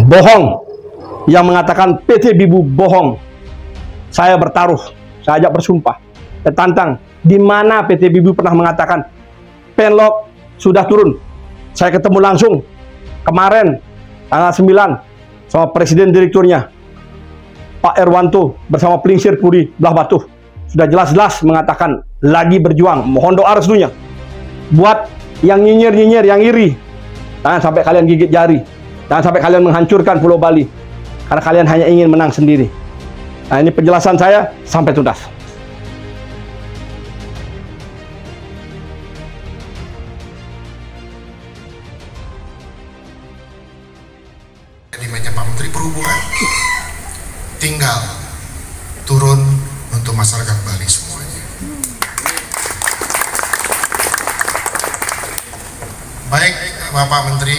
bohong, yang mengatakan PT Bibu bohong, saya bertaruh, saya ajak bersumpah, saya tantang, di mana PT Bibu pernah mengatakan Penlok sudah turun. Saya ketemu langsung kemarin tanggal 9 sama Presiden Direkturnya Pak Irwanto bersama Pelingsir Puri Belah Batu. Sudah jelas-jelas mengatakan lagi berjuang. Mohon doa restunya. Buat yang nyinyir-nyinyir, yang iri, jangan sampai kalian gigit jari. Jangan sampai kalian menghancurkan Pulau Bali, karena kalian hanya ingin menang sendiri. Nah, ini penjelasan saya sampai tuntas. Di meja Pak Menteri Perhubungan, tinggal turun untuk masyarakat Bali semuanya. Baik Bapak Menteri,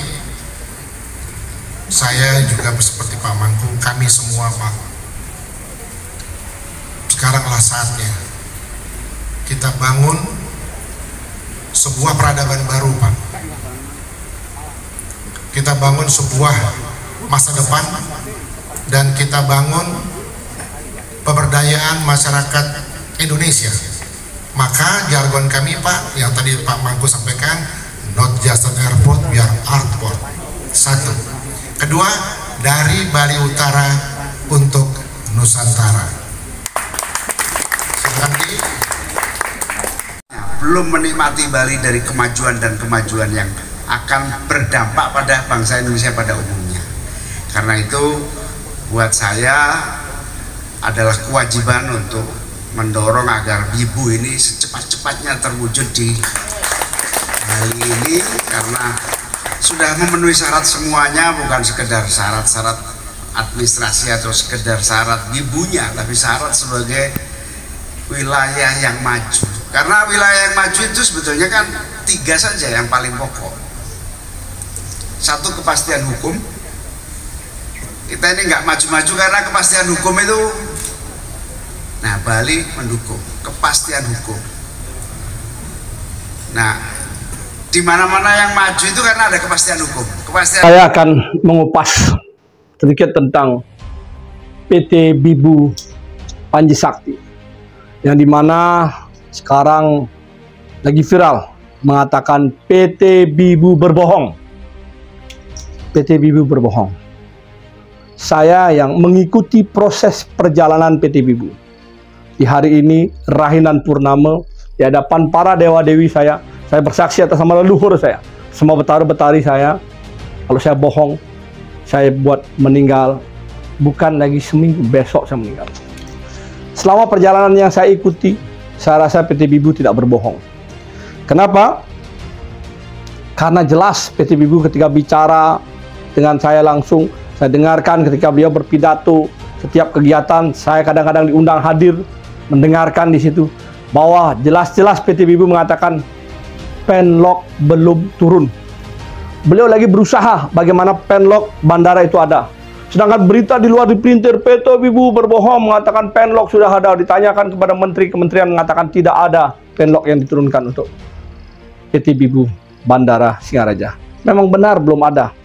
saya juga seperti Pak Mangku, kami semua Pak, sekaranglah saatnya kita bangun sebuah peradaban baru Pak. Kita bangun sebuah masa depan, dan kita bangun pemberdayaan masyarakat Indonesia. Maka jargon kami Pak, yang tadi Pak Mangku sampaikan, not just an airport, we are artport. Satu. Kedua, dari Bali Utara untuk Nusantara. Silakan Di. Belum menikmati Bali dari kemajuan dan kemajuan yang akan berdampak pada bangsa Indonesia pada umumnya. Karena itu buat saya adalah kewajiban untuk mendorong agar Bibu ini secepat-cepatnya terwujud di Bali ini, karena sudah memenuhi syarat semuanya, bukan sekedar syarat-syarat administrasi atau sekedar syarat Bibunya, tapi syarat sebagai wilayah yang maju. Karena wilayah yang maju itu sebetulnya kan 3 saja yang paling pokok. Satu, kepastian hukum. Kita ini nggak maju-maju karena kepastian hukum itu. Nah, Bali mendukung kepastian hukum. Nah, di mana-mana yang maju itu karena ada kepastian hukum. Saya akan mengupas sedikit tentang PT Bibu Panji Sakti, yang dimana sekarang lagi viral mengatakan PT Bibu berbohong. PT Bibu berbohong. Saya yang mengikuti proses perjalanan PT Bibu di hari ini, Rahinan Purnama, di hadapan para dewa-dewi saya bersaksi atas nama leluhur saya, semua betari-betari saya, kalau saya bohong, saya buat meninggal, bukan lagi seminggu, besok saya meninggal. Selama perjalanan yang saya ikuti, saya rasa PT Bibu tidak berbohong. Kenapa? Karena jelas PT Bibu ketika bicara dengan saya langsung, saya dengarkan ketika beliau berpidato, setiap kegiatan saya kadang-kadang diundang hadir, mendengarkan di situ, bahwa jelas-jelas PT Bibu mengatakan Penlok belum turun. Beliau lagi berusaha bagaimana Penlok bandara itu ada. Sedangkan berita di luar dipelintir, PT Bibu berbohong mengatakan Penlok sudah ada. Ditanyakan kepada menteri kementerian mengatakan tidak ada Penlok yang diturunkan untuk PT Bibu Bandara Singaraja. Memang benar belum ada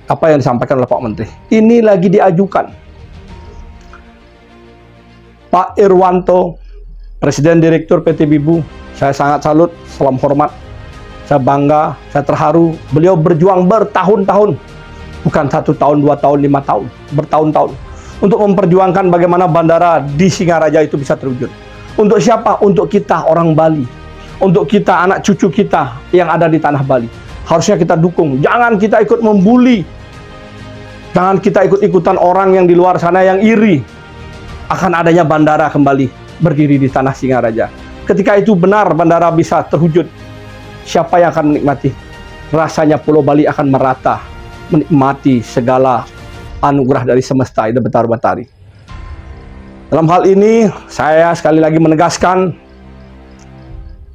apa yang disampaikan oleh Pak Menteri. Ini lagi diajukan. Pak Irwanto, Presiden Direktur PT Bibu, saya sangat salut, salam hormat, saya bangga, saya terharu. Beliau berjuang bertahun-tahun, bukan 1 tahun, 2 tahun, 5 tahun, bertahun-tahun, untuk memperjuangkan bagaimana bandara di Singaraja itu bisa terwujud. Untuk siapa? Untuk kita orang Bali, untuk kita anak cucu kita yang ada di tanah Bali. Harusnya kita dukung, jangan kita ikut membuli, jangan kita ikut-ikutan orang yang di luar sana yang iri akan adanya bandara kembali berdiri di tanah Singaraja. Ketika itu benar bandara bisa terwujud, siapa yang akan menikmati? Rasanya Pulau Bali akan merata, menikmati segala anugerah dari semesta dan betari-betari. Dalam hal ini, saya sekali lagi menegaskan,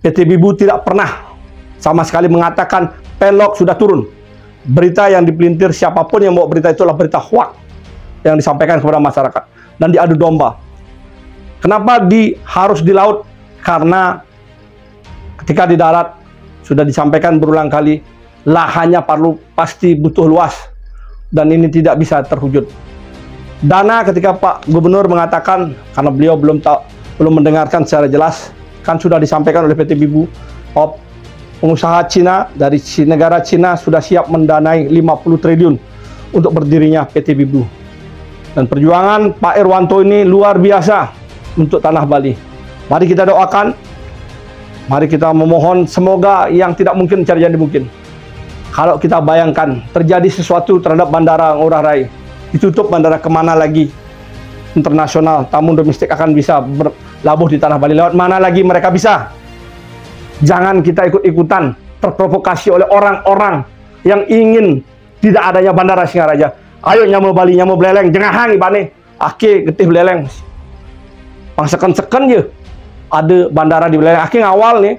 PT Bibu tidak pernah sama sekali mengatakan Penlok sudah turun. Berita yang dipelintir siapapun yang bawa berita itulah berita hoax yang disampaikan kepada masyarakat dan diadu domba. Kenapa harus di laut? Karena ketika di darat sudah disampaikan berulang kali, lahannya pasti butuh luas. dan ini tidak bisa terwujud. Dana ketika Pak Gubernur mengatakan, karena beliau belum mendengarkan secara jelas, kan sudah disampaikan oleh PT Bibu, pengusaha Cina dari negara Cina sudah siap mendanai 50 triliun untuk berdirinya PT Bibu. Dan perjuangan Pak Irwanto ini luar biasa untuk tanah Bali. Mari kita doakan, mari kita memohon semoga yang tidak mungkin jadi mungkin. Kalau kita bayangkan terjadi sesuatu terhadap Bandara Ngurah Rai, ditutup bandara kemana lagi internasional, tamu domestik akan bisa berlabuh di tanah Bali. Lewat mana lagi mereka bisa? Jangan kita ikut-ikutan terprovokasi oleh orang-orang yang ingin tidak adanya Bandara Singaraja. Ayo nyamu Bali, nyamu beleleng, jengah hang ibane, ake getih beleleng. Pangseken-seken je, ada bandara di beleleng. Ake ngawal nih,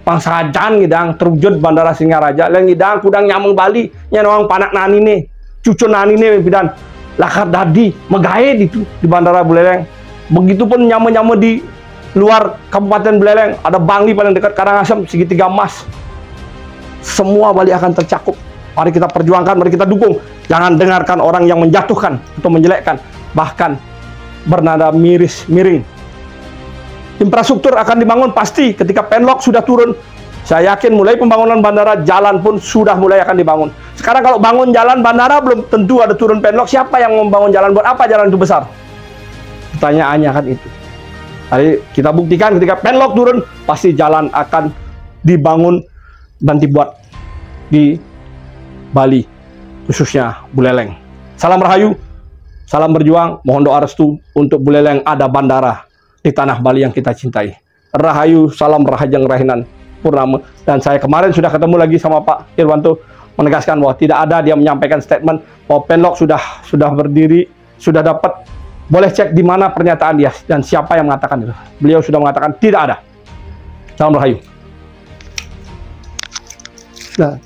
pangsajan ngidang terwujud Bandara Singaraja, leng ngidang kudang nyameng Bali, nyanawang panak nani nih. Cucu nani nih bidan lakar dadi megae di Bandara Buleleng. Begitupun nyama-nyama di luar Kabupaten Buleleng, ada Bangli paling dekat Karangasem, segitiga emas. Semua Bali akan tercakup. Mari kita perjuangkan, mari kita dukung. Jangan dengarkan orang yang menjatuhkan atau menjelekkan, bahkan bernada miring. Infrastruktur akan dibangun pasti ketika Penlok sudah turun. Saya yakin mulai pembangunan bandara, jalan pun sudah mulai akan dibangun. Sekarang kalau bangun jalan bandara belum tentu ada turun Penlok. Siapa yang membangun jalan? Buat apa jalan itu besar? Pertanyaannya kan itu. Jadi kita buktikan ketika Penlok turun, pasti jalan akan dibangun dan dibuat di Bali, khususnya Buleleng. Salam Rahayu, salam berjuang. Mohon doa restu untuk Buleleng ada bandara di tanah Bali yang kita cintai. Rahayu, salam Rahajeng Rahinan Purnama. Dan saya kemarin sudah ketemu lagi sama Pak Irwanto, menegaskan bahwa tidak ada, dia menyampaikan statement bahwa Penlok sudah berdiri, sudah dapat. Boleh cek di mana pernyataan dia dan siapa yang mengatakan itu. Beliau sudah mengatakan tidak ada. Salam Rahayu. Nah.